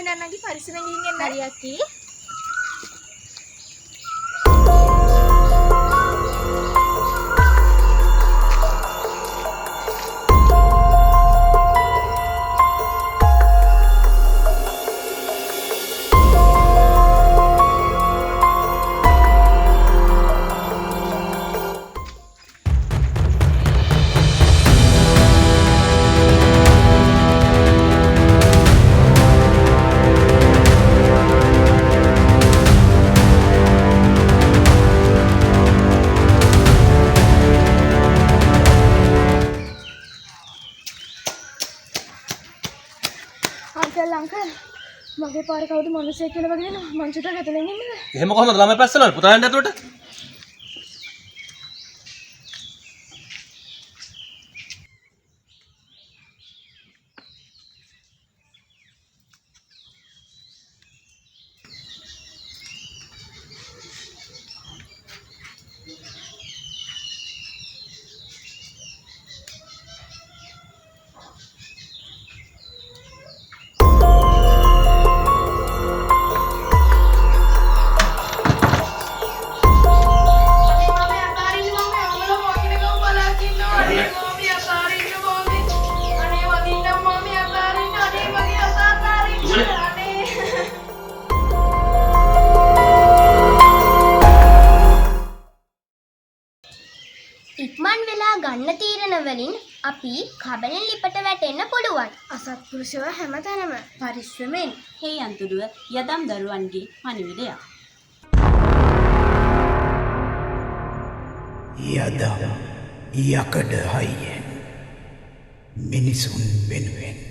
එහෙනම් පරිස්සමෙන් ගිහින් එන්න. හරි යකි. अंकल मगे पार कवුද මිනිස්සෙක් කියලා වගේ නේ මං චුට්ටක් ඇතුලෙන් ඉන්නද එහෙම කොහොමද ළමයි පැස්සලවල පුතා යන්න ඇතුලට ඉක්මන් වෙලා ගන්න තීරණ වලින් අපි කබලෙන් ලිපට වැටෙන්න පුළුවන්. අසත්පුරුෂව හැමතැනම පරිස්සමෙන්. හේ අන්තුරුව යදම් දරුවන්ගේ පණිවිඩයක්. යදම් යකඩ හයියෙන් මිනිසුන් වෙනුවෙන්